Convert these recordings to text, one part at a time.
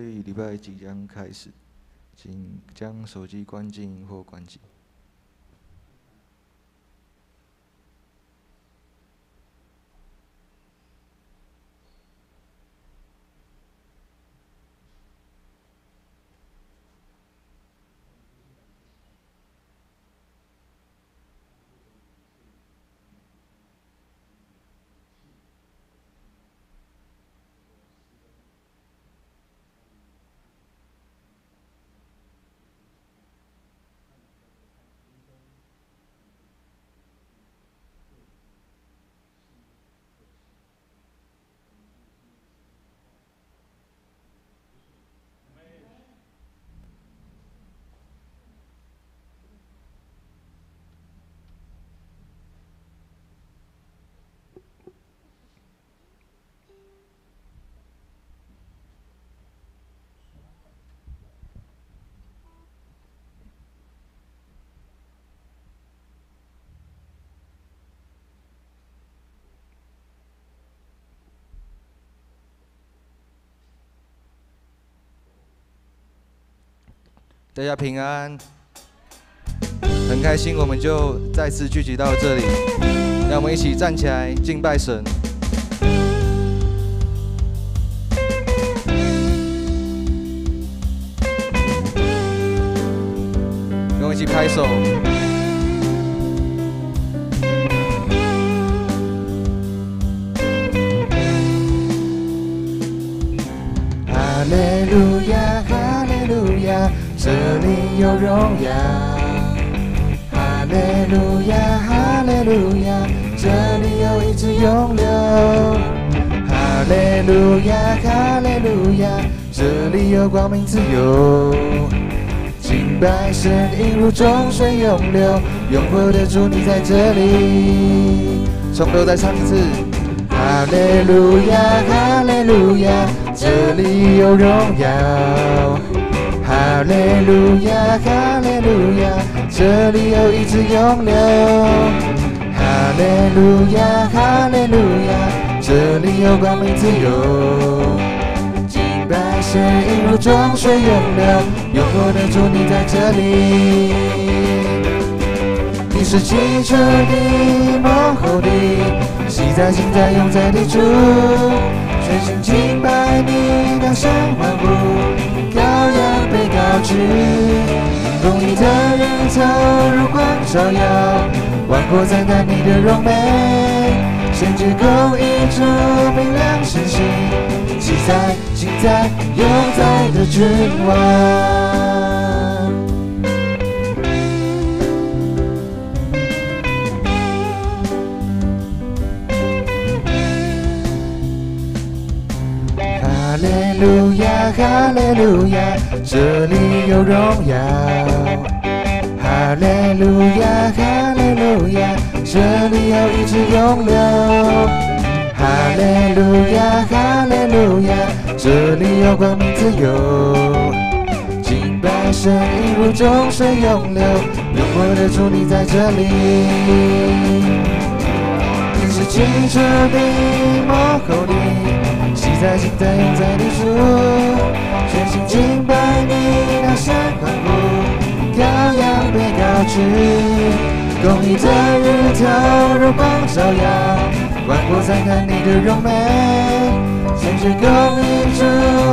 礼拜即将开始，请将手机关静或关机。大家平安，很开心，我们就再次聚集到这里，让我们一起站起来敬拜神。跟我一起拍手。哈利路亚，哈利路亚。这里有荣耀，哈利路亚，哈利路亚，这里有一直永留，哈利路亚，哈利路亚，这里有光明自由，敬拜神映入众水涌流，永活的主你在这里，从头再唱一次，哈利路亚，哈利路亚，这里有荣耀。哈利路亚，哈利路亚，这里有一直永留。哈利路亚，哈利路亚，这里有光明自由。敬拜神映入众水涌流，永活的主你在这里。你是起初的，幕后的，昔在今在永在的主，全心敬拜你，大声欢呼。羔羊被高举，公义的日头如光照耀，万国赞叹你的荣美，显至公义主明亮神性，记载今在永在的君王。哈利路亚，哈利路亚，这里有荣耀。哈利路亚，哈利路亚，这里有一直永留。哈利路亚，哈利路亚，这里有光明自由。敬拜神映入众水涌流，永活的主你在这里。你是起初的，幕后的，昔在今在永在的主，全心敬拜你，大声欢呼，羔羊被高举，公义的日头如光照耀，万国赞叹你的荣美，显至公义主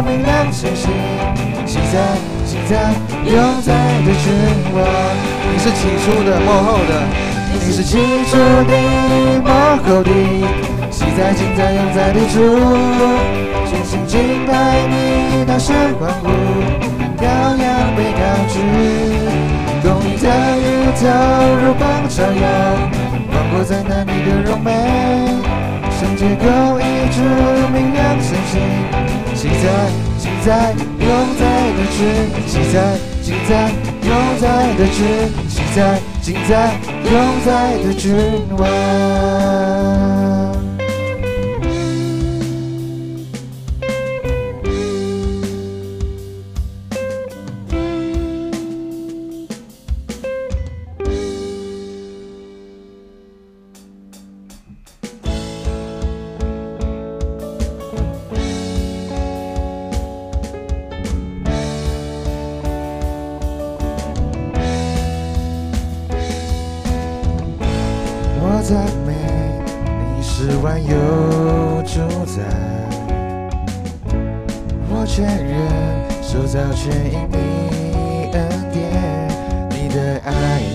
明亮神性，昔在今在永在的君王。你是起初的，幕后的，你是起初的，幕后的，昔在今在永在的主，全心敬拜你，大声欢呼，羔羊被高举，公义的日头如光照耀，万国赞叹你的荣美，圣洁公义主明亮神性，昔在永在的君，昔在今在永在的君，昔在今在永在的君王。赞美，你是万有主宰。我全人受造全因你恩典，你的爱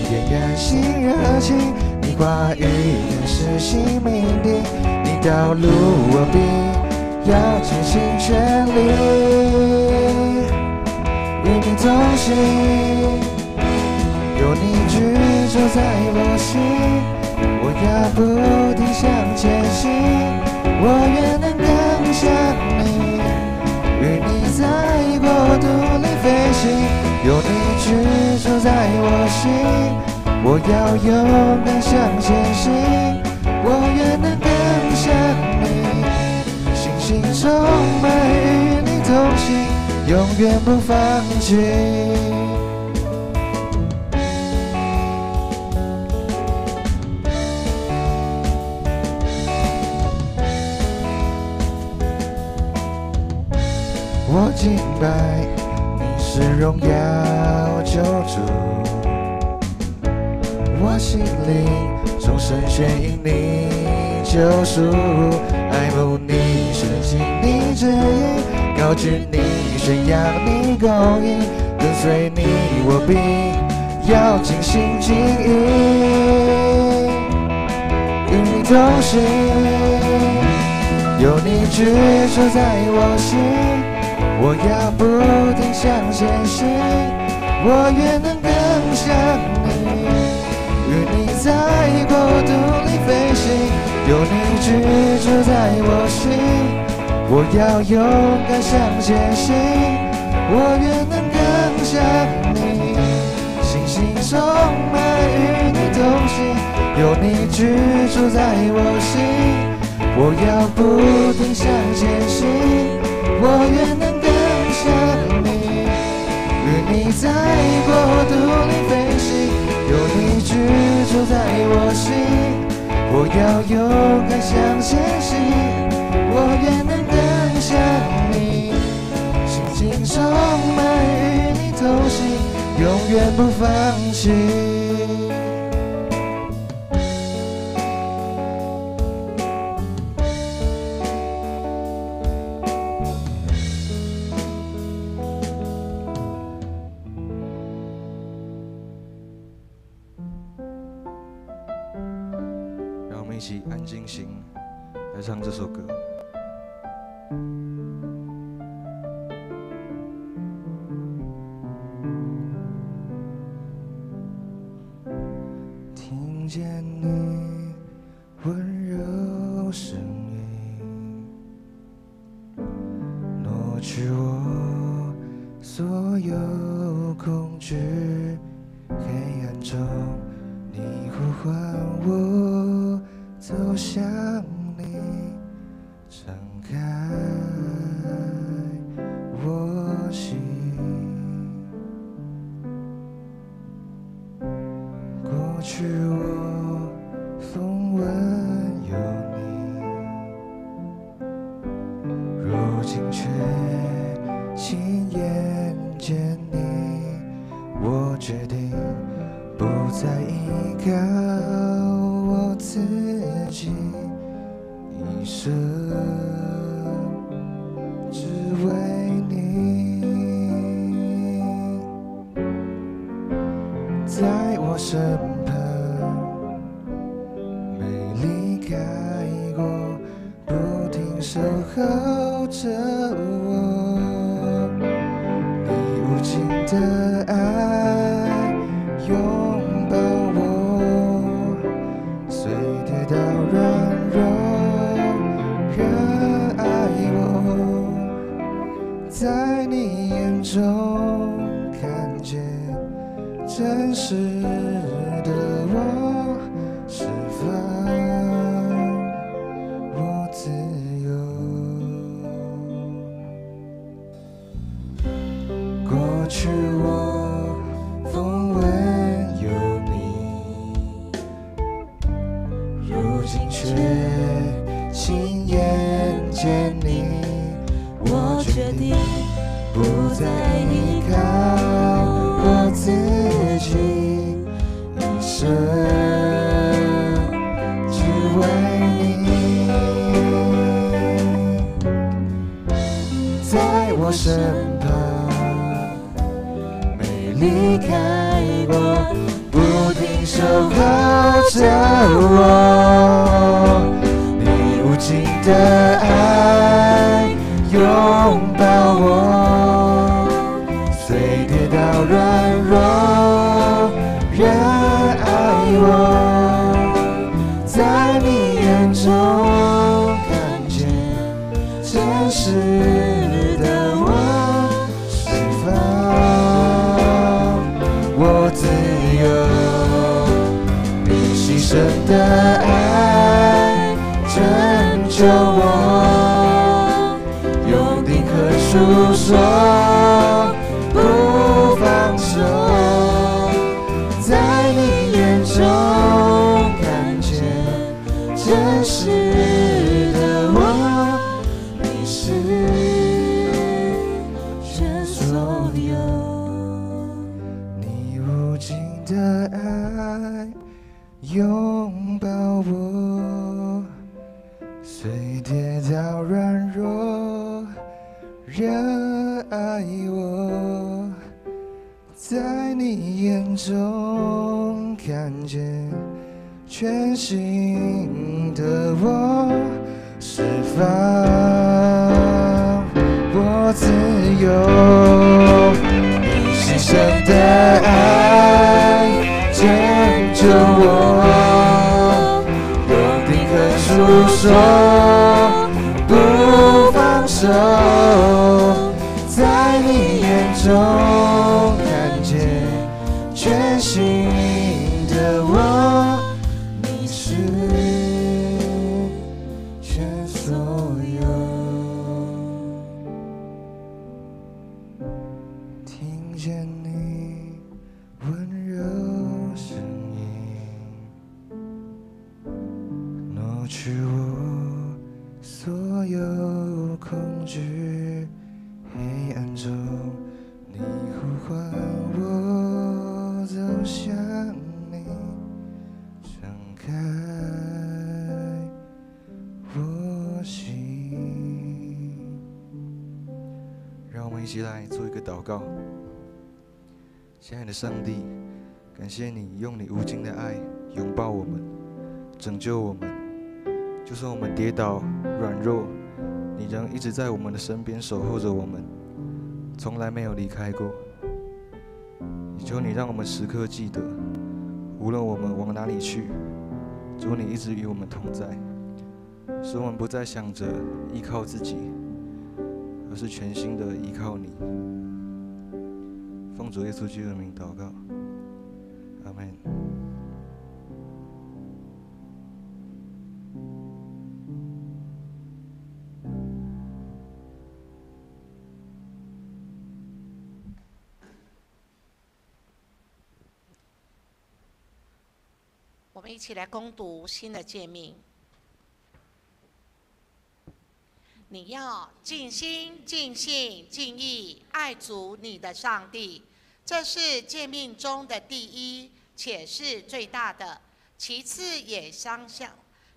点燃心热情，你话语更是新命令，你道路我必要尽心全力，与你同行，有你居住在我心，我要不停向前行，我愿能更像你，与你在国度里飞行，有你居住在我心，我要勇敢向前行，我愿能更像你，信心充满与你同行，永远不放弃。我敬拜你是荣耀救主，我心灵终身全因你救赎，爱慕你顺行你旨意，高举你宣扬你公义，跟随你我必要尽心尽意，与你同行，有你居住在我心，我要不停向前行，我愿能更像你，与你在国度里飞行，有你居住在我心，我要勇敢向前行，我愿能更像你，信心充满与你同行，有你居住在我心，我要不停向前行，我愿能更像你，与你在国度里飞行，有你居住在我心，我要勇敢向前行，我愿能更像你，心情充满与你同行，永远不放弃。一起安静心来唱这首歌。听见你温柔声音，挪去我所有恐惧，黑暗中你呼唤我走向你，敞开我心，过去我风闻有你，如今却亲眼见你，我决定不再依靠我自己，一生只为你，在我身旁没离开过，不停守候着我，你无尽的爱拥抱我，虽跌倒软弱仍爱我，在你眼中看见真实的我，释放我自由，过去我风闻有你，如今却亲眼见你，我决定不再依靠我自己，一生我身旁，没离开我，不停守候着我。你无尽的爱拥抱我，虽跌倒软弱，仍爱我，在你眼中看见真实的我，释放我自由，你牺牲的爱拯救我，用定格诉说，不放手，在你眼中看见真实的我，你是全所有，你无尽的爱拥抱我，虽跌倒软弱，仍爱我，在你眼中看见全新的我，释放我自由，你牺牲的爱拯救我，用定格诉说，不放手，在你眼中看见全新的我，你是全所有。听见你温柔声音，挪去我所有恐惧，黑暗中你呼唤我走向你，敞开我心。让我们一起来做一个祷告。亲爱的上帝，感谢你用你无尽的爱拥抱我们，拯救我们。就算我们跌倒软弱，你仍一直在我们的身边守候着我们，从来没有离开过。求你让我们时刻记得，无论我们往哪里去，主你一直与我们同在，使我们不再想着依靠自己，而是全心的依靠你。奉主耶稣基督的名祷告，阿们。我们一起来攻读新的诫命。你要尽心、尽性、尽意爱主你的上帝，这是诫命中的第一，且是最大的。其次也相像，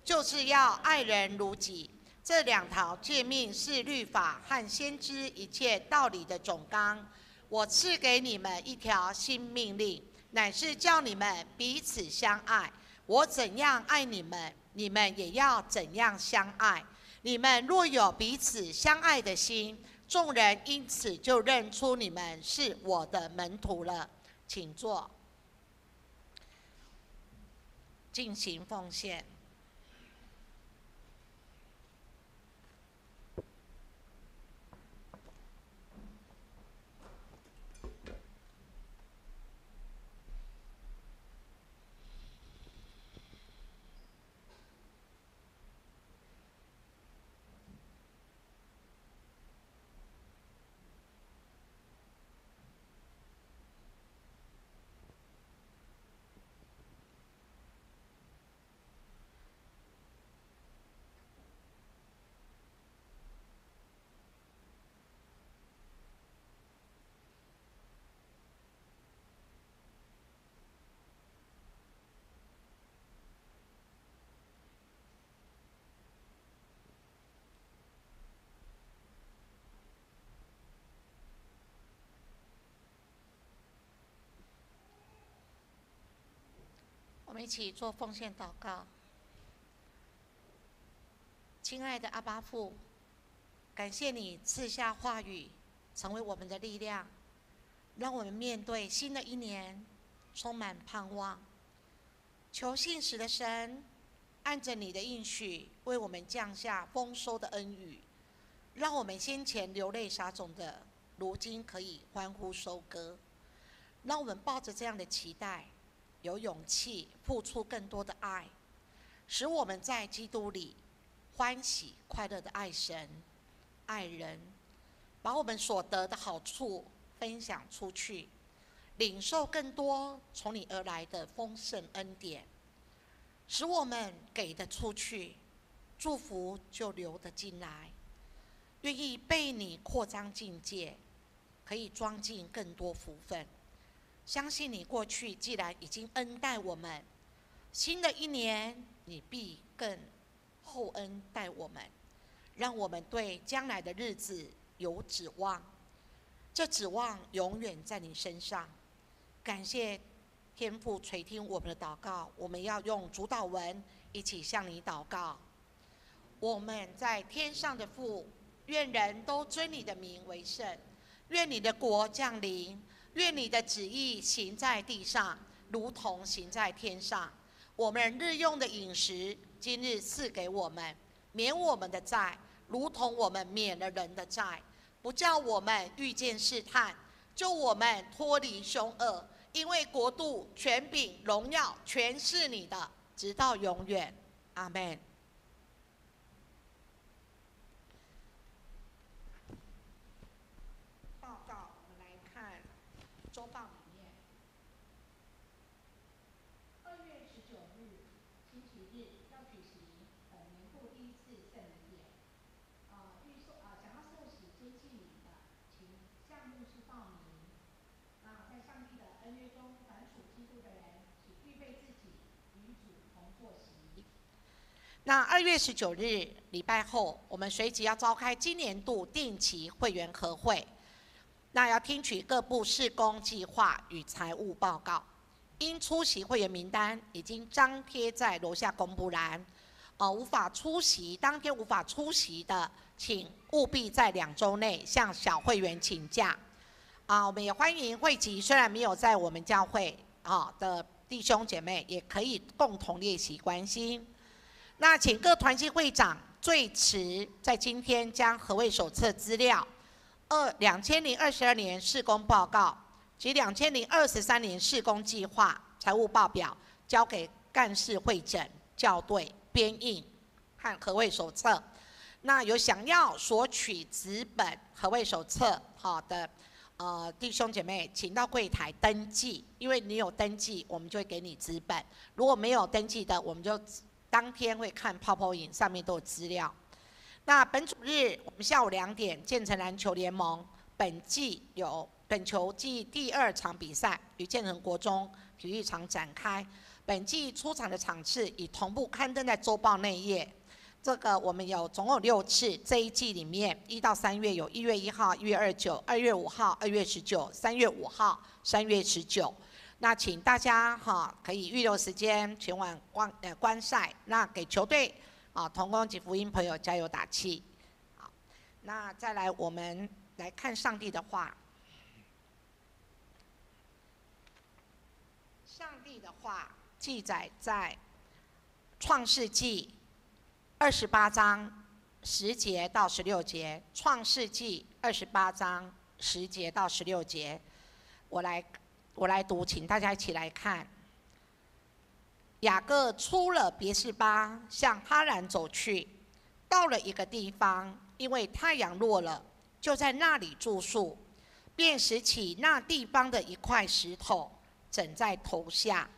就是要爱人如己。这两条诫命是律法和先知一切道理的总纲。我赐给你们一条新命令，乃是叫你们彼此相爱。我怎样爱你们，你们也要怎样相爱。你们若有彼此相爱的心，众人因此就认出你们是我的门徒了。请坐，进行奉献。们一起做奉献祷告。亲爱的阿爸父，感谢你赐下话语，成为我们的力量，让我们面对新的一年充满盼望。求信实的神按着你的应许，为我们降下丰收的恩雨，让我们先前流泪撒种的，如今可以欢呼收割。让我们抱着这样的期待，有勇气付出更多的爱，使我们在基督里欢喜快乐的爱神、爱人，把我们所得的好处分享出去，领受更多从你而来的丰盛恩典，使我们给得出去，祝福就流得进来，愿意被你扩张境界，可以装进更多福分。相信你过去既然已经恩待我们，新的一年你必更厚恩待我们，让我们对将来的日子有指望，这指望永远在你身上。感谢天父垂听我们的祷告，我们要用主祷文一起向你祷告。我们在天上的父，愿人都尊你的名为圣，愿你的国降临，愿你的旨意行在地上，如同行在天上。我们日用的饮食，今日赐给我们，免我们的债，如同我们免了人的债，不叫我们遇见试探，救我们脱离凶恶。因为国度、权柄、荣耀，全是你的，直到永远。阿们。报告，我们来看周报里面，2月19日，星期日要举行本年度第一次圣人典。想要受洗接近你的，请向牧师报名。在上帝的恩约中，凡属基督的人，请预备自己与主同坐席。那2月19日礼拜后，我们随即要召开今年度定期会员合会。那要听取各部事工计划与财务报告。因出席会员名单已经张贴在楼下公布栏，当天无法出席的，请务必在2周内向小会员请假。我们也欢迎会籍虽然没有在我们教会的弟兄姐妹，也可以共同列席关心。那请各团契会长最迟在今天将合会手册资料、2022年事工报告及2023年事工计划财务报表交给干事会诊校对编印和合会手册。那有想要索取纸本合会手册的弟兄姐妹，请到柜台登记，因为你有登记，我们就会给你纸本；如果没有登记的，我们就当天会看泡泡影，上面都有资料。那本主日我们下午2点，建成篮球联盟本球季第2场比赛于建成国中体育场展开。本季出场的场次已同步刊登在周报内页。这个我们总共6次，这一季里面1到3月有1月1号、1月29、2月5号、2月19、3月5号、3月19。那请大家可以预留时间前往观赛，那给球队同工及福音朋友加油打气。好，那再来我们来看上帝的话。上帝的话记载在创世纪28章10节到16节，创世纪28章10节到16节，我来读，请大家一起来看。雅各出了别是巴，向哈兰走去，到了一个地方，因为太阳落了，就在那里住宿，便拾起那地方的一块石头，枕在头下，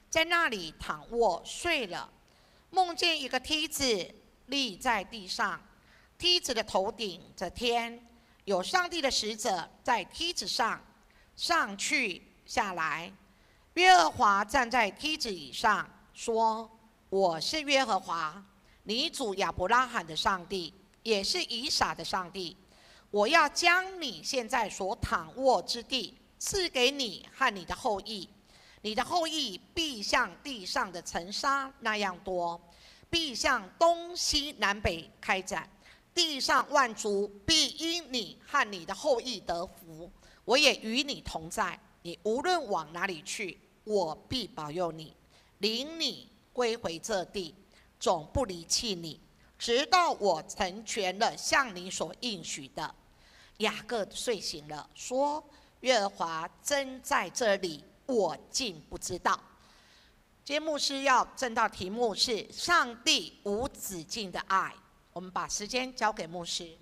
在那里躺卧睡了。梦见一个梯子立在地上，梯子的头顶着天，有上帝的使者在梯子上上去下来。耶和华站在梯子以上，说：我是耶和华，你主亚伯拉罕的上帝，也是以撒的上帝。我要将你现在所躺卧之地赐给你和你的后裔，你的后裔必像地上的尘沙那样多，必向东西南北开展。地上万族必因你和你的后裔得福。我也与你同在，你无论往哪里去，我必保佑你，领你归回这地，总不离弃你，直到我成全了向你所应许的。雅各睡醒了，说：耶和华真在这里，我竟不知道。今天牧师要正道题目是上帝无止境的爱。我们把时间交给牧师。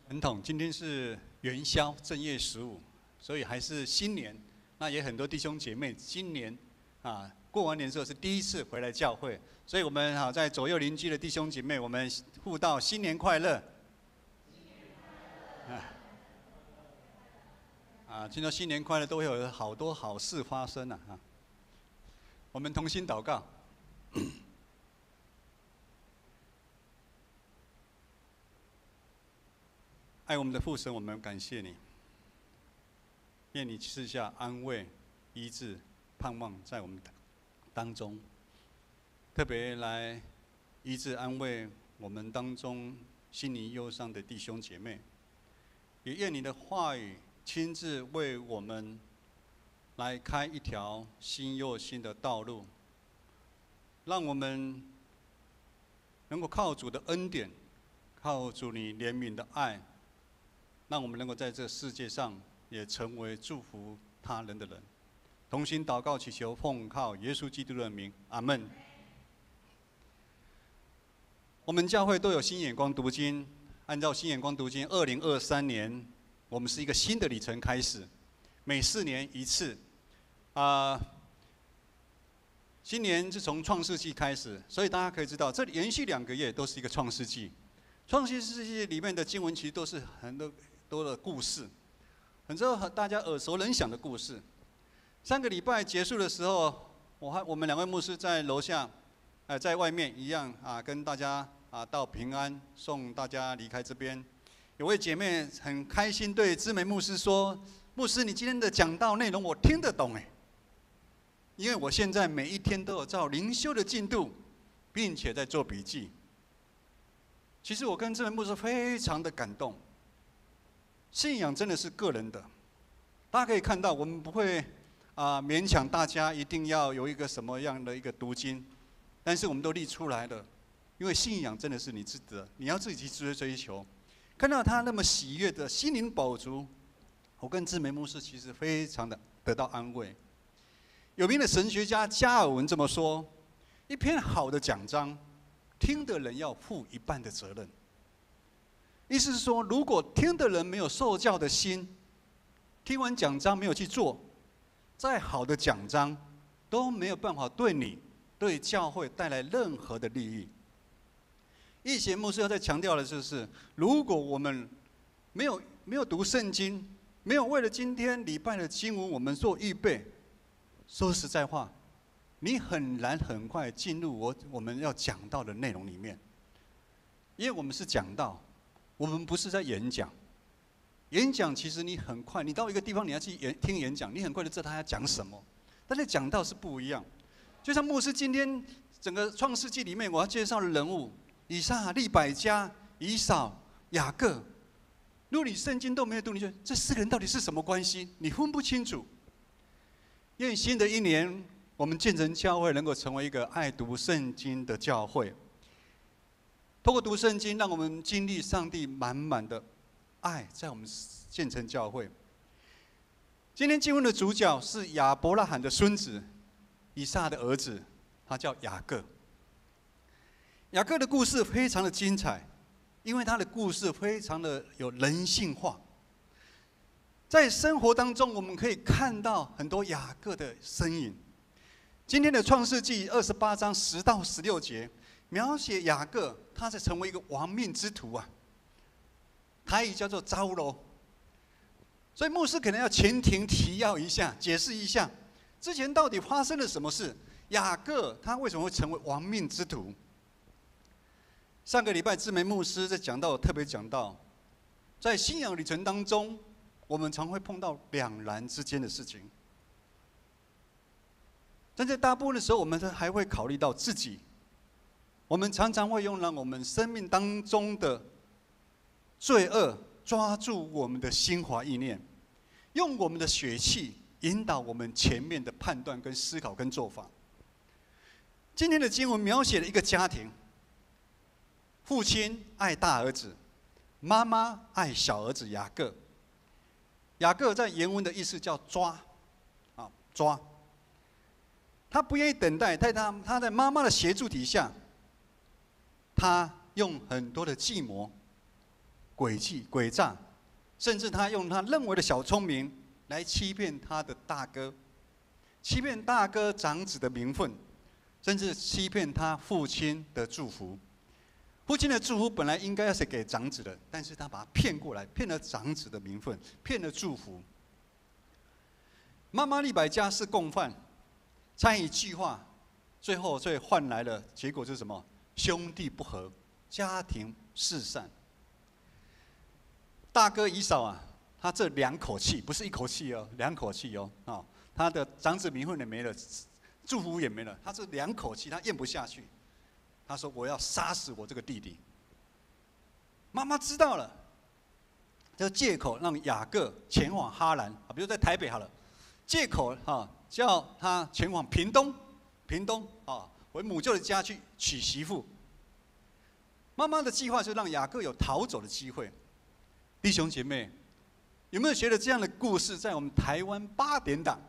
传统今天是元宵正月15，所以还是新年。那也很多弟兄姐妹今年过完年之后是第一次回来教会，所以我们在左右邻居的弟兄姐妹，我们互道新年快乐。听到新年快乐，都会有好多好事发生啊！我们同心祷告。爱我们的父神，我们感谢你，愿你赐下安慰、医治、盼望在我们当中，特别来医治安慰我们当中心灵忧伤的弟兄姐妹，也愿你的话语亲自为我们来开一条新又新的道路，让我们能够靠主的恩典，靠主你怜悯的爱，让我们能够在这世界上也成为祝福他人的人。同心祷告祈求，奉靠耶稣基督的名，阿们。我们教会都有新眼光读经，按照新眼光读经，2023年我们是一个新的里程开始，每4年一次。新年是从创世纪开始，所以大家可以知道，这连续2个月都是一个创世纪。创世纪里面的经文其实都是很多的故事，很多大家耳熟能详的故事。3个礼拜结束的时候，我们2位牧师在楼下，在外面一样跟大家道平安，送大家离开这边。有位姐妹很开心对知梅牧师说：“牧师，你今天的讲道内容我听得懂哎，因为我现在每一天都有照灵修的进度，并且在做笔记。”其实我跟知梅牧师非常的感动。信仰真的是个人的，大家可以看到，我们不会勉强大家一定要有一个什么样的一个读经，但是我们都立出来了，因为信仰真的是你自己的，你要自己去追求。看到他那么喜悦的心灵饱足，我跟知梅牧师其实非常的得到安慰。有名的神学家加尔文这么说：一篇好的讲章，听的人要负一半的责任。意思是说，如果听的人没有受教的心，听完讲章没有去做，再好的讲章都没有办法对你、对教会带来任何的利益。以前牧师要再强调的就是，如果我们没有读圣经，没有为了今天礼拜的经文我们做预备，说实在话，你很难很快进入我们要讲到的内容里面，因为我们是讲道。我们不是在演讲，演讲其实你很快，你到一个地方你要去听演讲，你很快就知道他要讲什么。但是讲道是不一样，就像牧师今天整个创世纪里面我要介绍的人物，以撒、利百加、以扫、雅各，如果你圣经都没有读，你觉得这4个人到底是什么关系？你分不清楚。愿新的一年，我们建成教会能够成为一个爱读圣经的教会。透过读圣经，让我们经历上帝满满的爱，在我们建成教会。今天经文的主角是亚伯拉罕的孙子，以撒的儿子，他叫雅各。雅各的故事非常的精彩，因为他的故事非常的有人性化。在生活当中，我们可以看到很多雅各的身影。今天的创世纪28章10到16节。描写雅各，他在成为一个亡命之徒啊，台语叫做糟喽。所以牧师可能要前庭提要一下，解释一下，之前到底发生了什么事？雅各他为什么会成为亡命之徒？上个礼拜志梅牧师在讲到，特别讲到，在信仰旅程当中，我们常会碰到两难之间的事情。但在大部分的时候，我们还会考虑到自己。我们常常会用让我们生命当中的罪恶抓住我们的心怀意念，用我们的血气引导我们前面的判断、跟思考、跟做法。今天的经文描写了一个家庭，父亲爱大儿子，妈妈爱小儿子雅各。雅各在原文的意思叫抓，抓。他不愿意等待，在他在妈妈的协助底下，他用很多的计谋、诡计、诡诈，甚至他用他认为的小聪明来欺骗他的大哥，欺骗大哥长子的名分，甚至欺骗他父亲的祝福。父亲的祝福本来应该要是给长子的，但是他把他骗过来，骗了长子的名分，骗了祝福。妈妈利百加是共犯。参与计划，最后换来了结果是什么？兄弟不和，家庭四散。大哥以扫啊，他这2口气不是1口气哦，2口气哦，他的长子名分也没了，祝福也没了，他这2口气他咽不下去，他说我要杀死我这个弟弟。妈妈知道了，就借口让雅各前往哈兰比如在台北好了，借口叫他前往屏东回母舅的家去娶媳妇。妈妈的计划是让雅各有逃走的机会。弟兄姐妹，有没有觉得这样的故事在我们台湾8点档？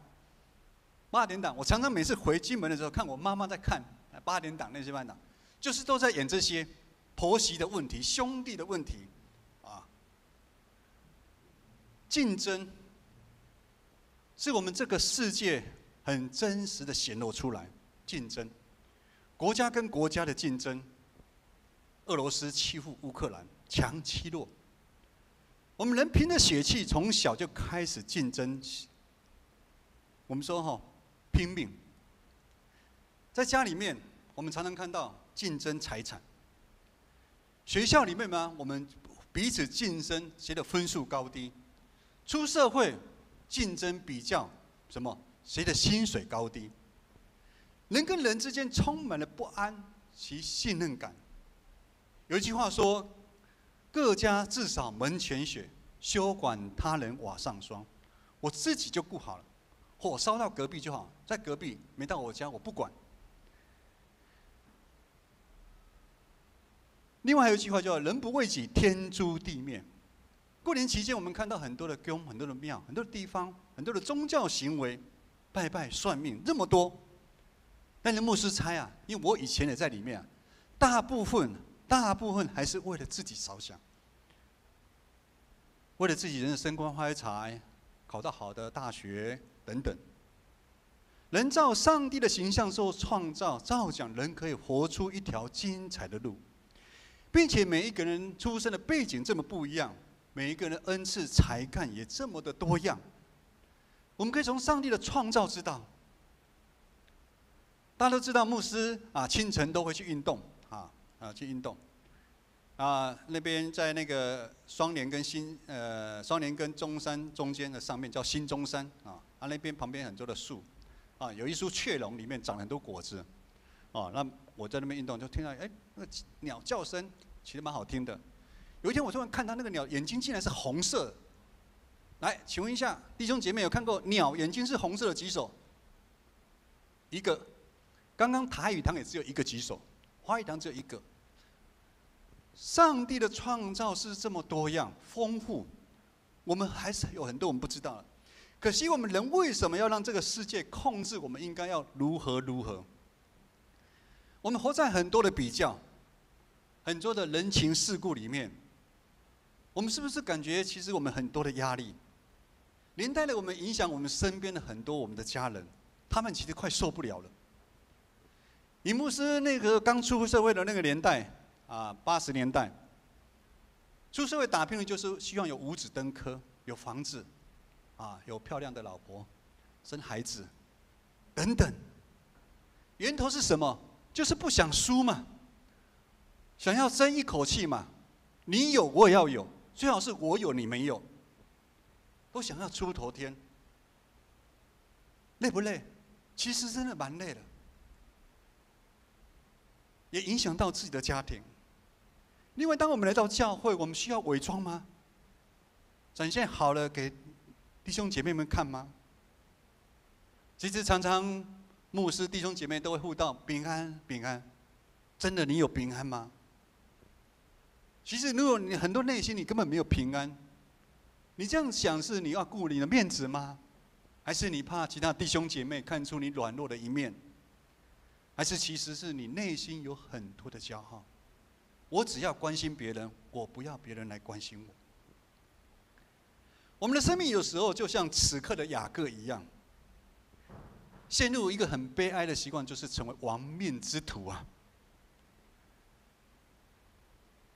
我常常每次回金门的时候，看我妈妈在看8点档那些班档，就是都在演这些婆媳的问题、兄弟的问题竞争。是我们这个世界很真实的显露出来，竞争，国家跟国家的竞争，俄罗斯欺负乌克兰，强欺弱。我们人凭着血气，从小就开始竞争。我们说拼命。在家里面，我们常常看到竞争财产；学校里面呢，我们彼此竞争，谁的分数高低；出社会。竞争比较什么？谁的薪水高低？人跟人之间充满了不安及信任感。有一句话说：“各家至少门前雪，休管他人瓦上霜。”我自己就顾好了，火烧到隔壁就好，在隔壁没到我家我不管。另外还有一句话叫“人不为己，天诛地灭”。过年期间，我们看到很多的宫、很多的庙、很多的地方、很多的宗教行为，拜拜、算命这么多。但是牧师猜因为我以前也在里面大部分还是为了自己着想，为了自己人的升官发财、考到好的大学等等。人照上帝的形象受创造，照讲人可以活出一条精彩的路，并且每一个人出生的背景这么不一样。每一个人的恩赐才干也这么的多样，我们可以从上帝的创造知道。大家都知道，牧师清晨都会去运动去运动那边在那个双连跟中山中间的上面叫新中山那边旁边很多的树有一株雀榕里面长很多果子那我在那边运动就听到那个鸟叫声其实蛮好听的。有一天我突然看到那个鸟眼睛竟然是红色的。来，请问一下弟兄姐妹，有看过鸟眼睛是红色的举手？一个。刚刚台语堂也只有1个举手，华语堂只有1个。上帝的创造是这么多样丰富，我们还是有很多我们不知道的。可惜我们人为什么要让这个世界控制我们应该要如何？我们活在很多的比较，很多的人情世故里面。我们是不是感觉其实我们很多的压力，连带的我们影响我们身边的很多我们的家人，他们其实快受不了了。以牧师那个刚出社会的那个年代80年代，出社会打拼的就是希望有五子登科，有房子有漂亮的老婆，生孩子，等等。源头是什么？就是不想输嘛，想要争一口气嘛。你有我也要有，最好是我有你没有，都想要出头天。累不累？其实真的蛮累的，也影响到自己的家庭。另外，当我们来到教会，我们需要伪装吗？展现好了给弟兄姐妹们看吗？其实常常牧师弟兄姐妹都会互道平安平安，真的你有平安吗？其实如果你很多内心你根本没有平安，你这样想是你要顾你的面子吗？还是你怕其他弟兄姐妹看出你软弱的一面？还是其实是你内心有很多的骄傲？我只要关心别人，我不要别人来关心我。我们的生命有时候就像此刻的雅各一样，陷入一个很悲哀的习惯，就是成为亡命之徒啊！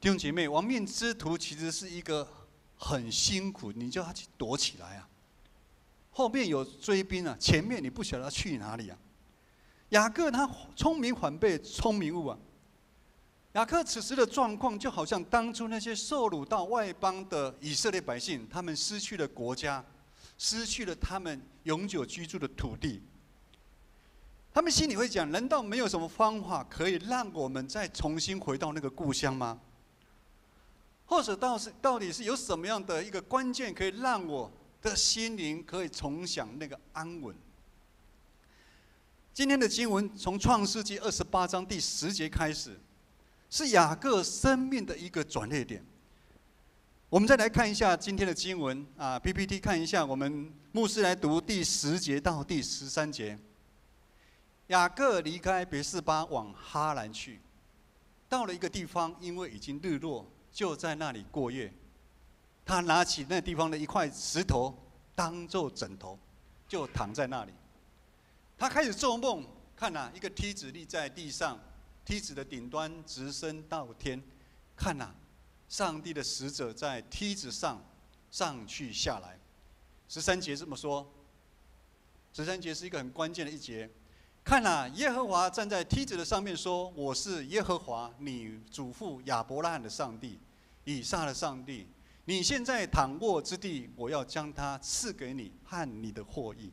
弟兄姐妹，亡命之徒其实是一个很辛苦，你就要去躲起来啊！后面有追兵啊，前面你不晓得要去哪里啊！雅各他聪明反被聪明误啊！雅各此时的状况，就好像当初那些受掳到外邦的以色列百姓，他们失去了国家，失去了他们永久居住的土地。他们心里会讲：难道没有什么方法可以让我们再重新回到那个故乡吗？或者到底是有什么样的一个关键，可以让我的心灵可以重享那个安稳？今天的经文从创世纪28章第10节开始，是雅各生命的一个转捩点。我们再来看一下今天的经文啊 ，PPT 看一下，我们牧师来读第10节到第13节。雅各离开别是巴往哈兰去，到了一个地方，因为已经日落，就在那里过夜。他拿起那地方的一块石头当作枕头，就躺在那里。他开始做梦，看一个梯子立在地上，梯子的顶端直升到天。看上帝的使者在梯子上上去下来。13节这么说，13节是一个很关键的一节。看耶和华站在梯子的上面说：“我是耶和华，你祖父亚伯拉罕的上帝，以撒的上帝。你现在躺卧之地，我要将它赐给你和你的后裔。”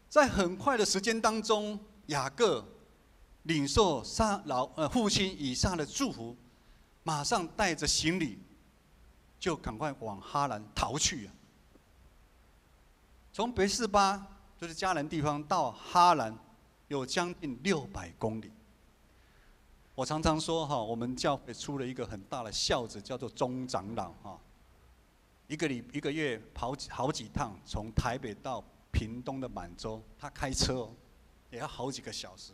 在很快的时间当中，雅各领受父亲以撒的祝福，马上带着行李，就赶快往哈兰逃去。从别是巴，就是迦南地方，到哈兰，有将近600公里。我常常说我们教会出了一个很大的孝子，叫做钟长老一个月跑好几趟，从台北到屏东的满洲，他开车也要好几个小时。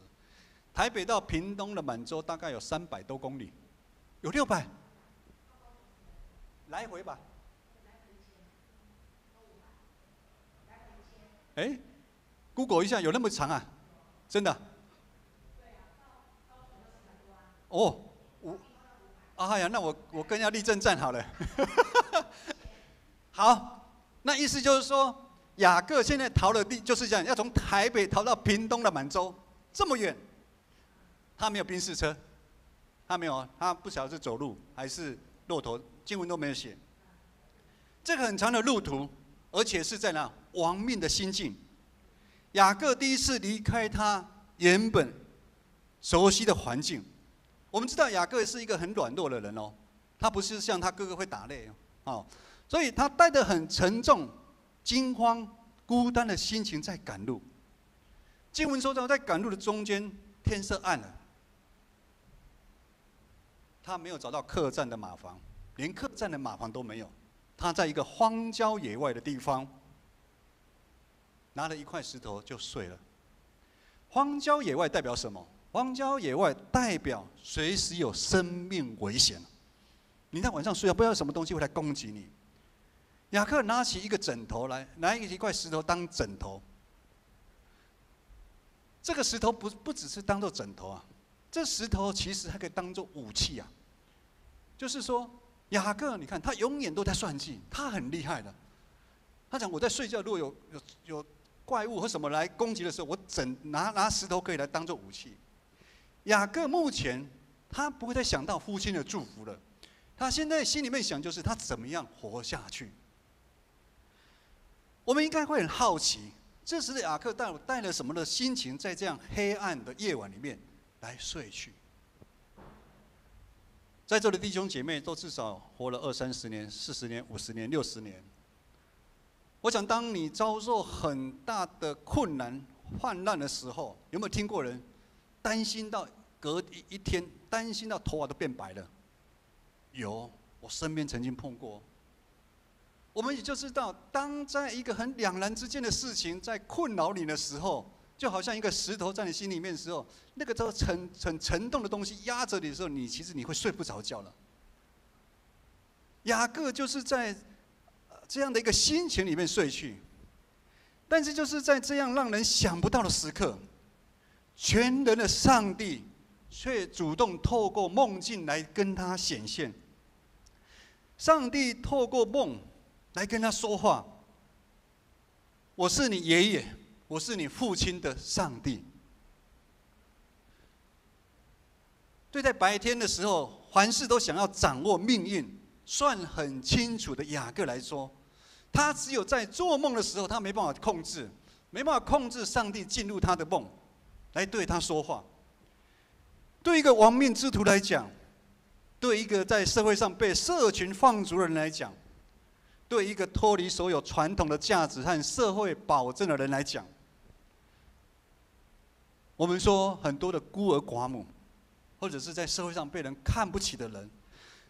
台北到屏东的满洲大概有300多公里，有600，来回吧。Google 一下，有那么长啊？真的？哦，那我跟要立正站好了。好，那意思就是说，雅各现在逃的地就是这样，要从台北逃到屏东的满洲，这么远。他没有宾士车，他不晓得是走路还是骆驼，经文都没有写。这个很长的路途，而且是在亡命的心境。雅各第一次离开他原本熟悉的环境。我们知道雅各是一个很软弱的人他不是像他哥哥会打猎所以他带着很沉重、惊慌、孤单的心情在赶路。经文说到，在赶路的中间，天色暗了，他没有找到客栈的马房，连客栈的马房都没有。他在一个荒郊野外的地方，拿了一块石头就睡了。荒郊野外代表什么？荒郊野外代表随时有生命危险。你在晚上睡觉，不知道有什么东西会来攻击你。雅各拿起一个枕头来，拿一块石头当枕头。这个石头不只是当做枕头这石头其实还可以当做武器就是说，雅各你看他永远都在算计，他很厉害的。他讲我在睡觉，如果有怪物或什么来攻击的时候，我拿石头可以来当做武器。雅各目前他不会再想到父亲的祝福了，他现在心里面想就是他怎么样活下去。我们应该会很好奇，这时的雅各带了什么的心情，在这样黑暗的夜晚里面来睡去。在座的弟兄姐妹都至少活了20-30年、40年、50年、60年。我想，当你遭受很大的困难、患难的时候，有没有听过人担心到隔一天，担心到头发都变白了？有，我身边曾经碰过。我们也就知道，当在一个很两难之间的事情在困扰你的时候，就好像一个石头在你心里面的时候，那个都很沉重的东西压着你的时候，其实你会睡不着觉了。雅各就是在这样的一个心情里面睡去，但是就是在这样让人想不到的时刻，全能的上帝却主动透过梦境来跟他显现。上帝透过梦来跟他说话：“我是你爷爷，我是你父亲的上帝。”对待白天的时候，凡事都想要掌握命运、算很清楚的雅各来说，他只有在做梦的时候，他没办法控制，没办法控制上帝进入他的梦，来对他说话。对一个亡命之徒来讲，对一个在社会上被社群放逐的人来讲，对一个脱离所有传统的价值和社会保证的人来讲，我们说很多的孤儿寡母，或者是在社会上被人看不起的人，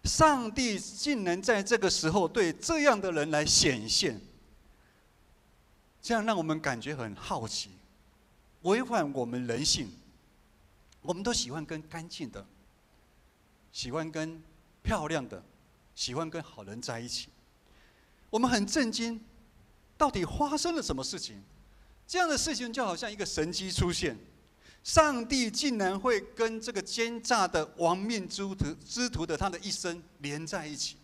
上帝竟然在这个时候对这样的人来显现，这样让我们感觉很好奇，违反我们人性。我们都喜欢跟干净的，喜欢跟漂亮的，喜欢跟好人在一起。我们很震惊，到底发生了什么事情？这样的事情就好像一个神迹出现，上帝竟然会跟这个奸诈的亡命之徒的他的一生连在一起。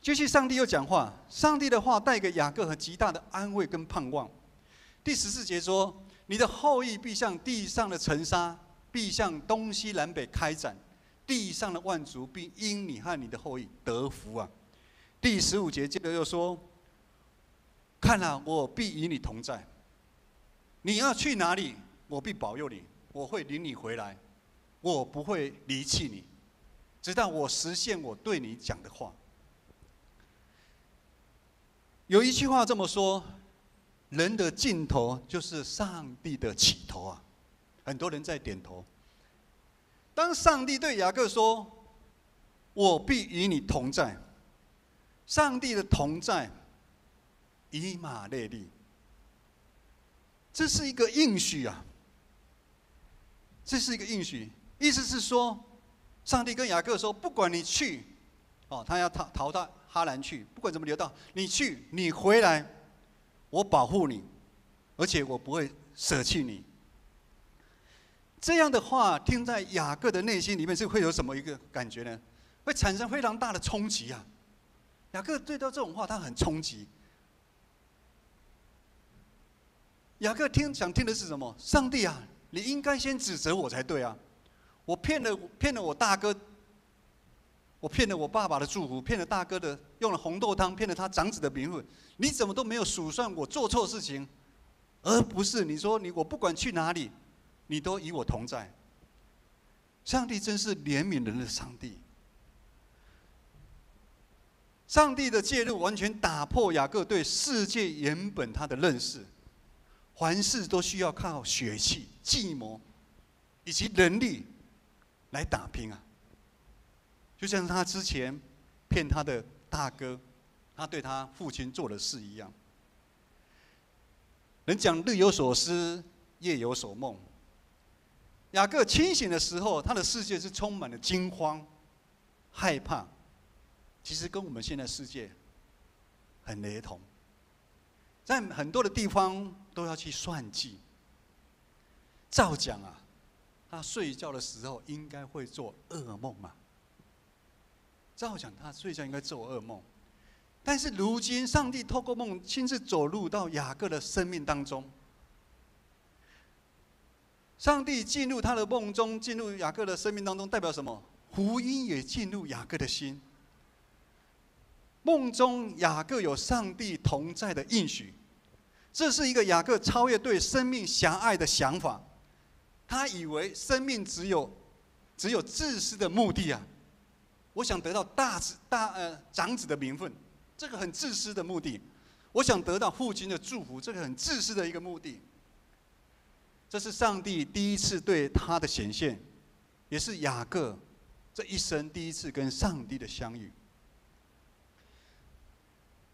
继续，上帝又讲话，上帝的话带给雅各很极大的安慰跟盼望。第14节说：“你的后裔必像地上的尘沙，必向东西南北开展，地上的万族必因你和你的后裔得福啊。”第15节接着又说：“看啊，我必与你同在，你要去哪里，我必保佑你，我会领你回来，我不会离弃你，直到我实现我对你讲的话。”有一句话这么说：“人的尽头就是上帝的起头啊！”很多人在点头。当上帝对雅各说：“我必与你同在”，上帝的同在，以马内利，这是一个应许啊！这是一个应许，意思是说，上帝跟雅各说：“不管你去，他要逃到哈兰去，不管怎么流到，你去，你回来，我保护你，而且我不会舍弃你。”这样的话，听在雅各的内心里面是会有什么一个感觉呢？会产生非常大的冲击啊！雅各对到这种话，他很冲击。雅各想听的是什么？上帝啊，你应该先指责我才对啊！我骗了我大哥，我骗了我爸爸的祝福，骗了大哥的用了红豆汤，骗了他长子的名分，你怎么都没有数算我做错事情，而不是你说我不管去哪里，你都与我同在。上帝真是怜悯人的上帝。上帝的介入完全打破雅各对世界原本他的认识，凡事都需要靠血气、计谋以及能力来打拼啊！就像他之前骗他的大哥，他对他父亲做的事一样。人讲日有所思，夜有所梦。雅各清醒的时候，他的世界是充满了惊慌、害怕。其实跟我们现在世界很雷同，在很多的地方都要去算计。照讲啊，他睡觉的时候应该会做噩梦嘛。照讲他睡觉应该做噩梦，但是如今，上帝透过梦亲自走入到雅各的生命当中。上帝进入他的梦中，进入雅各的生命当中，代表什么？福音也进入雅各的心。梦中雅各有上帝同在的应许，这是一个雅各超越对生命狭隘的想法。他以为生命只有自私的目的啊！我想得到长子的名分，这个很自私的目的；我想得到父亲的祝福，这个很自私的一个目的。这是上帝第一次对他的显现，也是雅各这一生第一次跟上帝的相遇。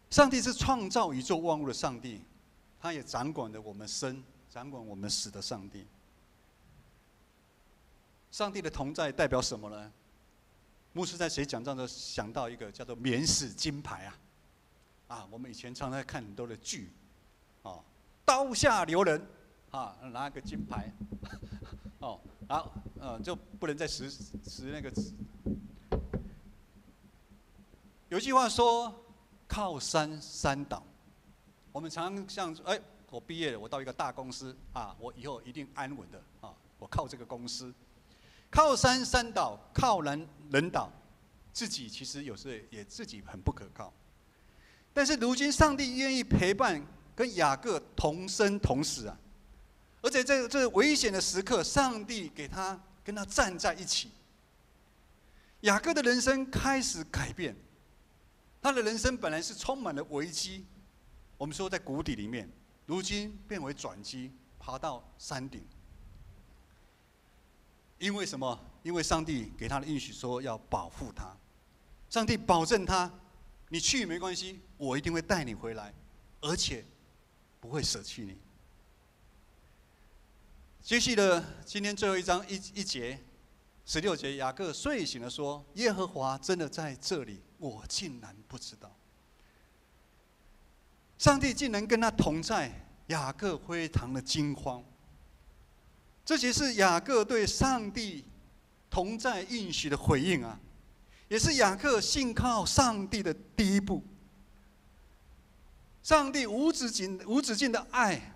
上帝是创造宇宙万物的上帝，他也掌管着我们生、掌管我们死的上帝。上帝的同在代表什么呢？牧师在写讲章的时候想到一个叫做免死金牌啊，我们以前常常看很多的剧，刀下留人。拿个金牌，然后就不能再使那个。有一句话说：“靠山山倒。”我们常常像我毕业了，我到一个大公司我以后一定安稳的我靠这个公司。靠山山倒，靠人人倒，自己其实有时候也自己很不可靠。但是如今上帝愿意陪伴跟雅各同生同死而且在这危险的时刻，上帝跟他站在一起。雅各的人生开始改变，他的人生本来是充满了危机，我们说在谷底里面，如今变为转机，爬到山顶。因为什么？因为上帝给他的应许说要保护他，上帝保证他，你去没关系，我一定会带你回来，而且不会舍弃你。接续了今天最后一章一节16节，雅各睡醒了说：“耶和华真的在这里，我竟然不知道。”上帝竟然跟他同在，雅各非常的惊慌。这节是雅各对上帝同在应许的回应也是雅各信靠上帝的第一步。上帝无止境的爱，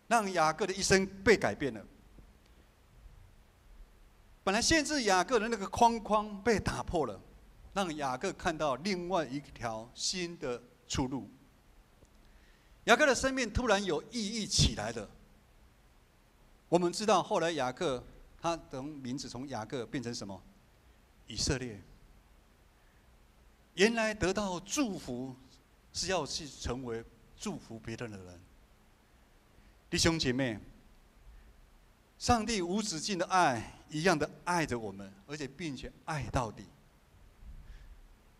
让雅各的一生被改变了。本来限制雅各的那个框框被打破了，让雅各看到另外一条新的出路。雅各的生命突然有意义起来了。我们知道后来雅各他的名字从雅各变成什么？以色列。原来得到祝福是要去成为祝福别人的人。弟兄姐妹，上帝无止境的爱一样的爱着我们，而且并且爱到底。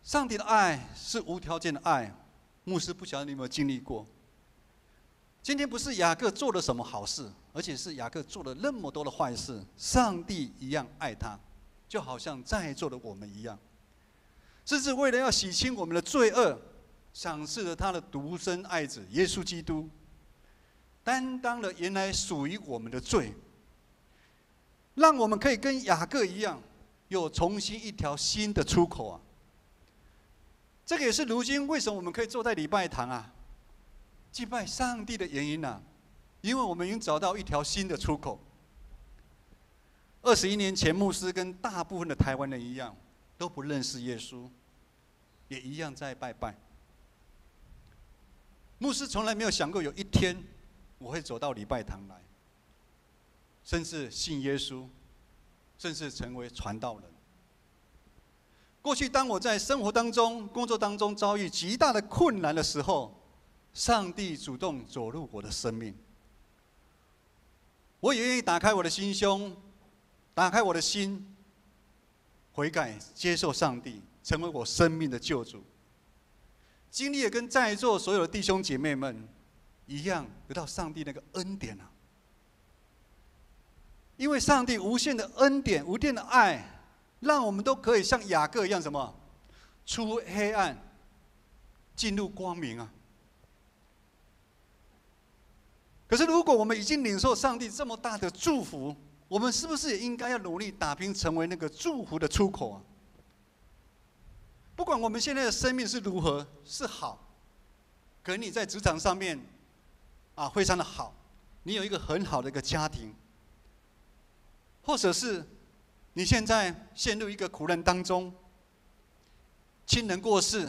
上帝的爱是无条件的爱，牧师不晓得你有没有经历过。今天不是雅各做了什么好事，而且是雅各做了那么多的坏事，上帝一样爱他，就好像在座的我们一样，甚至为了要洗清我们的罪恶，赏赐了他的独生爱子耶稣基督，担当了原来属于我们的罪，让我们可以跟雅各一样，有重新一条新的出口这个也是如今为什么我们可以坐在礼拜堂敬拜上帝的原因因为我们已经找到一条新的出口。21年前，牧师跟大部分的台湾人一样，都不认识耶稣，也一样在拜拜。牧师从来没有想过有一天我会走到礼拜堂来，甚至信耶稣，甚至成为传道人。过去当我在生活当中、工作当中遭遇极大的困难的时候，上帝主动走入我的生命，我也愿意打开我的心胸，打开我的心，悔改，接受上帝，成为我生命的救主。经历了跟在座所有的弟兄姐妹们一样，得到上帝那个恩典因为上帝无限的恩典、无限的爱，让我们都可以像雅各一样，什么？出黑暗，进入光明可是，如果我们已经领受上帝这么大的祝福，我们是不是也应该要努力打拼，成为那个祝福的出口不管我们现在的生命是如何，是好，可能你在职场上面非常的好，你有一个很好的一个家庭，或者是你现在陷入一个苦难当中，亲人过世，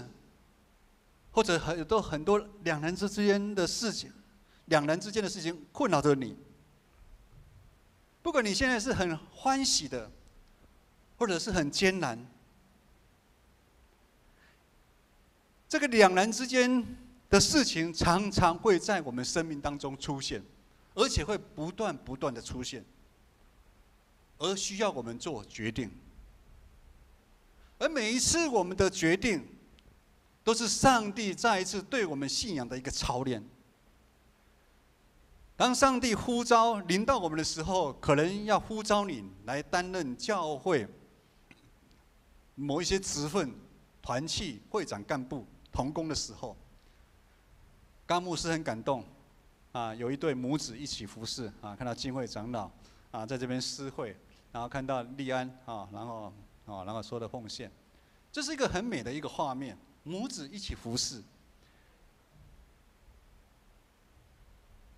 或者很多两人之间的事情困扰着你。不管你现在是很欢喜的，或者是很艰难，这个两难之间的事情常常会在我们生命当中出现，而且会不断的出现，而需要我们做决定。而每一次我们的决定，都是上帝再一次对我们信仰的一个操练。当上帝呼召临到我们的时候，可能要呼召你来担任教会某一些职分、团契、会长、干部、同工的时候，刚牧师很感动，有一对母子一起服侍，看到金会长老在这边施会，然后看到利安然后说的奉献，这是一个很美的一个画面，母子一起服侍。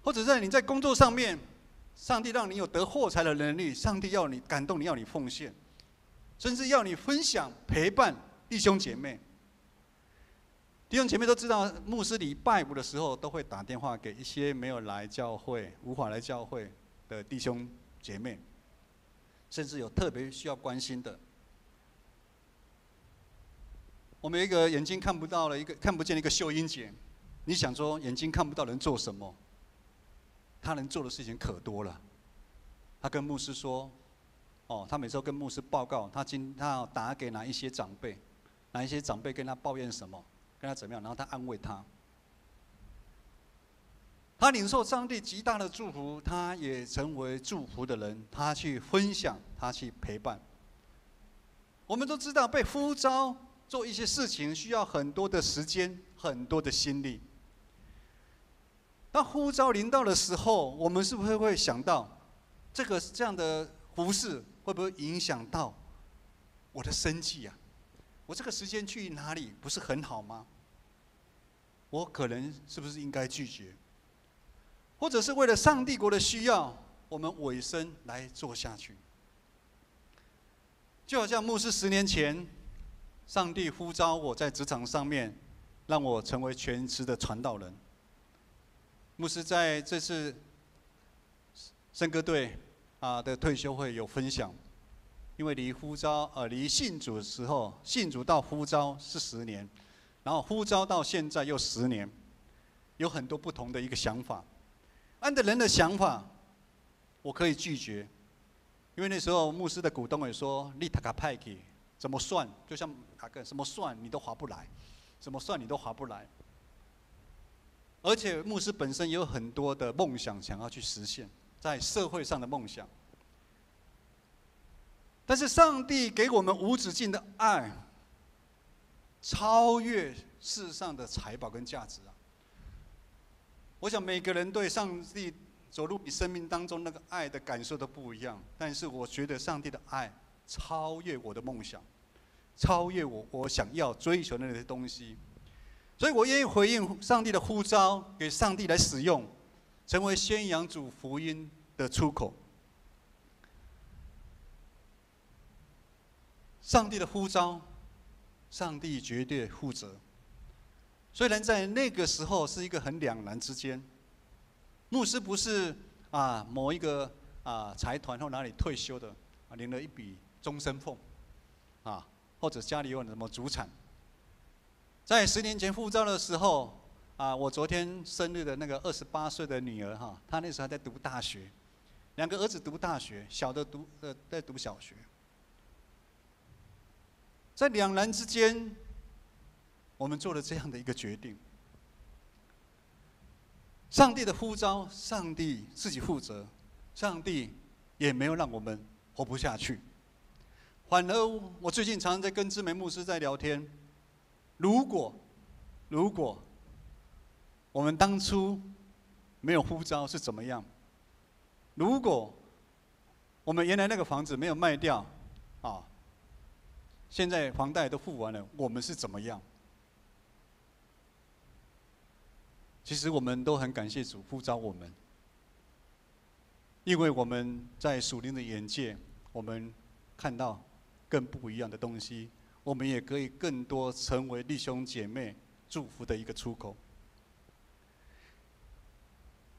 或者在你在工作上面，上帝让你有得获财的能力，上帝要你感动你，要你奉献，甚至要你分享陪伴弟兄姐妹。弟兄姐妹都知道，牧师礼拜五的时候都会打电话给一些没有来教会、无法来教会的弟兄姐妹，甚至有特别需要关心的。我们有一个眼睛看不见的一个秀英姐，你想说眼睛看不到能做什么？他能做的事情可多了。他跟牧师说，他每次都跟牧师报告，他要打给哪一些长辈，哪一些长辈跟他抱怨什么，跟他怎么样，然后他安慰他。他领受上帝极大的祝福，他也成为祝福的人，他去分享，他去陪伴。我们都知道，被呼召做一些事情需要很多的时间，很多的心力。当呼召临到的时候，我们是不是会想到，这样的服事会不会影响到我的生计啊？我这个时间去哪里不是很好吗？我可能是不是应该拒绝？或者是为了上帝国的需要，我们委身来做下去？就好像牧师10年前，上帝呼召我在职场上面，让我成为全职的传道人。牧师在这次圣歌队的退休会有分享，因为离信主的时候，信主到呼召是10年，然后呼召到现在又10年，有很多不同的一个想法。按照人的想法，我可以拒绝，因为那时候牧师的股东也说：“你他个派去，怎么算？就像什么算你都划不来，怎么算你都划不来。”而且牧师本身也有很多的梦想想要去实现，在社会上的梦想。但是上帝给我们无止境的爱，超越世上的财宝跟价值啊！我想每个人对上帝走入你生命当中那个爱的感受都不一样，但是我觉得上帝的爱超越我的梦想，超越我想要追求的那些东西。所以我愿意回应上帝的呼召，给上帝来使用，成为宣扬主福音的出口。上帝的呼召，上帝绝对负责。虽然在那个时候是一个很两难之间，牧师不是某一个财团或哪里退休的领了一笔终身俸或者家里有什么祖产。在10年前呼召的时候，我昨天生日的那个28岁的女儿她那时候还在读大学，2个儿子读大学，小的在读小学。在两难之间，我们做了这样的一个决定。上帝的呼召，上帝自己负责，上帝也没有让我们活不下去。反而，我最近常常在跟志梅牧师在聊天。如果我们当初没有呼召是怎么样？如果我们原来那个房子没有卖掉，现在房贷都付完了，我们是怎么样？其实我们都很感谢主呼召我们，因为我们在属灵的眼界，我们看到更不一样的东西，我们也可以更多成为弟兄姐妹祝福的一个出口。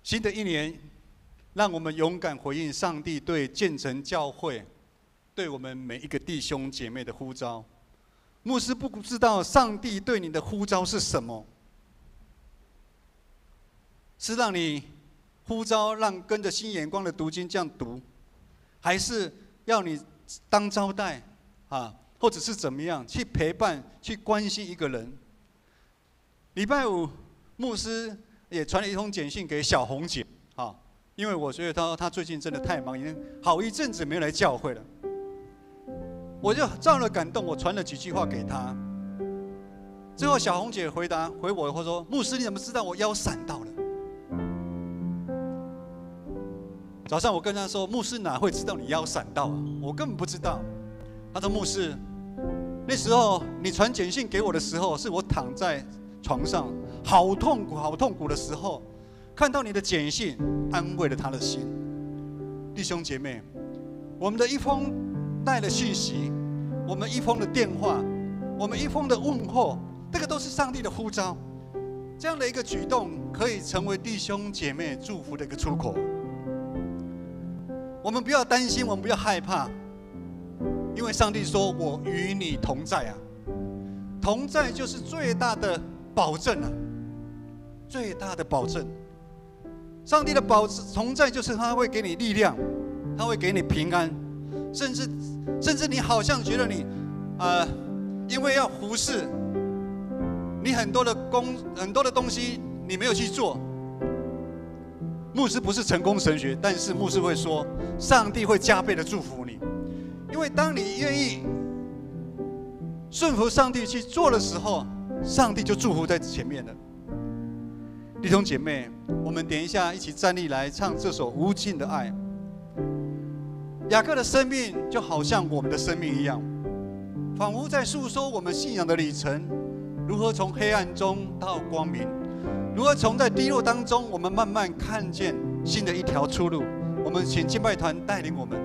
新的一年，让我们勇敢回应上帝对建成教会、对我们每一个弟兄姐妹的呼召。牧师不知道上帝对你的呼召是什么，是让你呼召让跟着新眼光的读经这样读，还是要你当招待啊，或者是怎么样去陪伴、去关心一个人？礼拜五，牧师也传了一封简讯给小红姐啊，因为我觉得她最近真的太忙，已经好一阵子没有来教会了。我就照了感动，我传了几句话给她。最后小红姐回我说：“牧师，你怎么知道我腰闪到了？”早上我跟她说：“牧师哪会知道你腰闪到啊？我根本不知道。”她说：“牧师，那时候你传简讯给我的时候，是我躺在床上好痛苦、好痛苦的时候，看到你的简讯，安慰了他的心。”弟兄姐妹，我们的一封带的讯息，我们一封的电话，我们一封的问候，这个都是上帝的呼召。这样的一个举动，可以成为弟兄姐妹祝福的一个出口。我们不要担心，我们不要害怕，因为上帝说：“我与你同在啊！”同在就是最大的保证啊，最大的保证。上帝的同在就是他会给你力量，他会给你平安，甚至你好像觉得你因为要服侍你很多的东西你没有去做。牧师不是成功神学，但是牧师会说，上帝会加倍的祝福你，因为当你愿意顺服上帝去做的时候，上帝就祝福在前面了。弟兄姐妹，我们点一下，一起站立来唱这首《无尽的爱》。雅各的生命就好像我们的生命一样，仿佛在诉说我们信仰的里程，如何从黑暗中到光明，如何从在低落当中，我们慢慢看见新的一条出路。我们请敬拜团带领我们。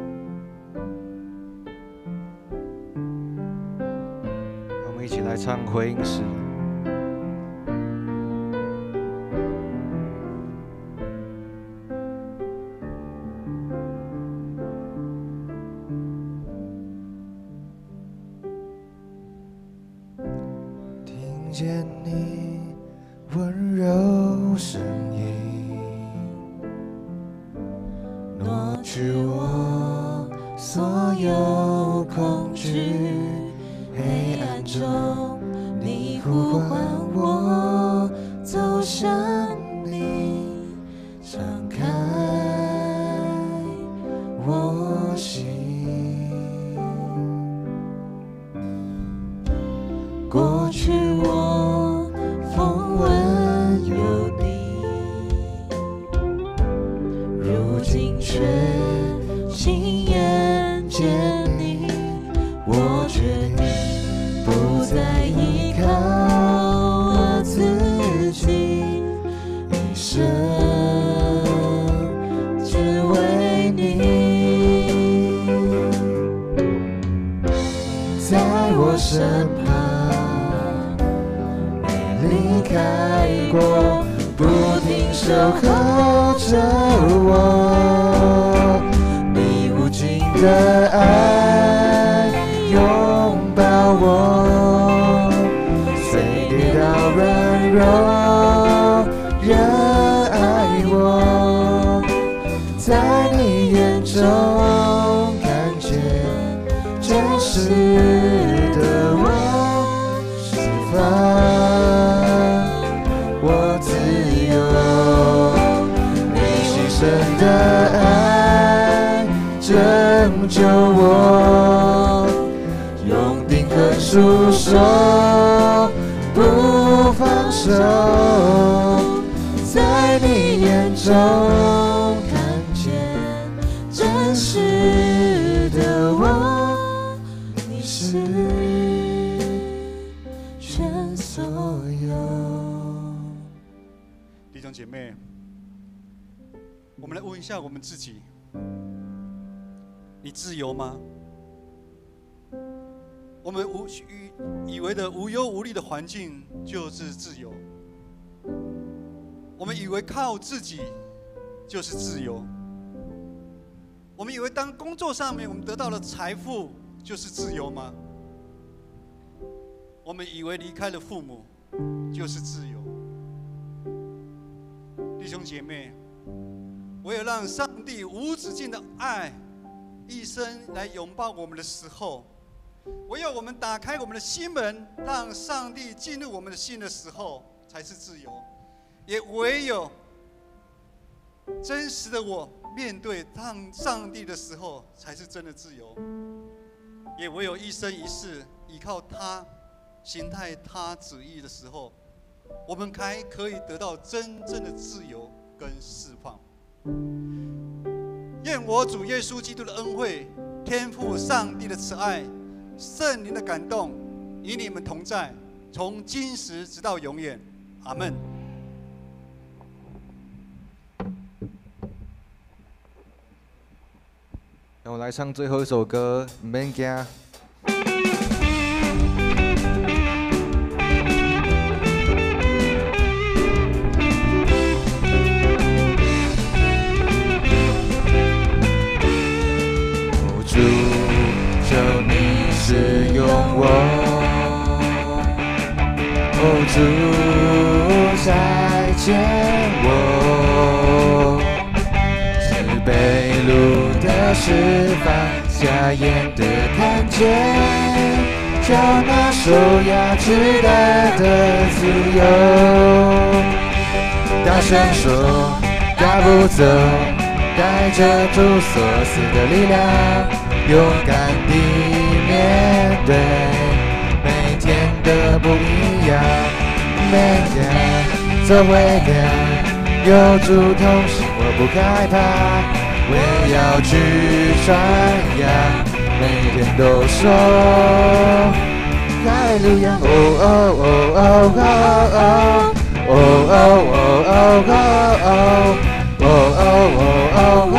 我们一起来唱回应诗。听见你温柔声音，挪去我所有恐惧。黑暗中，你呼唤我走向你，敞开我心。过去我风闻有你，如今却亲眼见你。我决定不再依靠我自己，一生只为你。在我身旁离开过，不停守候着我，你无尽的爱拥抱我，虽跌倒软弱仍爱我，在你眼中看见真实的我，释放我自由，你牺牲的爱拯救我，用定恒束手不放手，在你眼中看见真实的我，你是前所有。弟兄姐妹，我们来问一下我们自己：你自由吗？我们以为的无忧无虑的环境就是自由，我们以为靠自己就是自由，我们以为当工作上面我们得到了财富就是自由吗？我们以为离开了父母就是自由。弟兄姐妹，唯有让上帝无止境的爱一生来拥抱我们的时候，唯有我们打开我们的心门，让上帝进入我们的心的时候，才是自由。也唯有真实的我面对上帝的时候，才是真的自由。也唯有一生一世依靠他、行态他旨意的时候，我们才可以得到真正的自由跟释放。愿我主耶稣基督的恩惠、天父上帝的慈爱、圣灵的感动，与你们同在，从今时直到永远。阿们。让我来唱最后一首歌，唔免惊。主，求你使用我，主再见我，是被掳的释放，瞎眼的看见，叫那受压制的自由。大声说，大步走，带着主所赐的力量，勇敢地面对每天的不一样。每天走回家，有主同行，我不害怕，我要去传扬，每天都说哈利路亚。哦哦哦哦哦哦哦哦哦哦哦。哦哦哦哦哦哦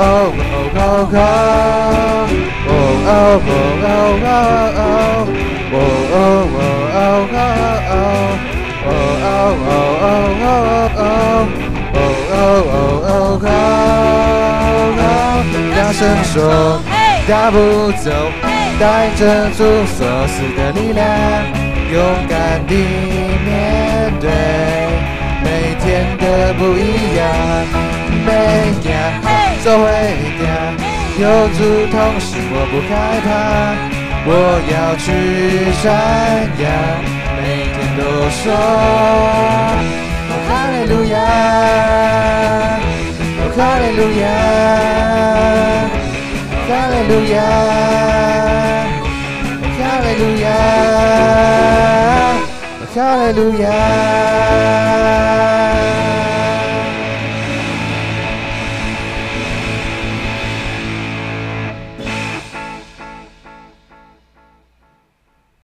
哦哦哦大声说，大步走，带着主所赐的力量，勇敢地面对每天的不一样。每天走回家，有主同行，我不害怕，我要去传扬，每天都说哈利路亚，哈利路亚，哈利路亚，哈利路亚，哈利路亚。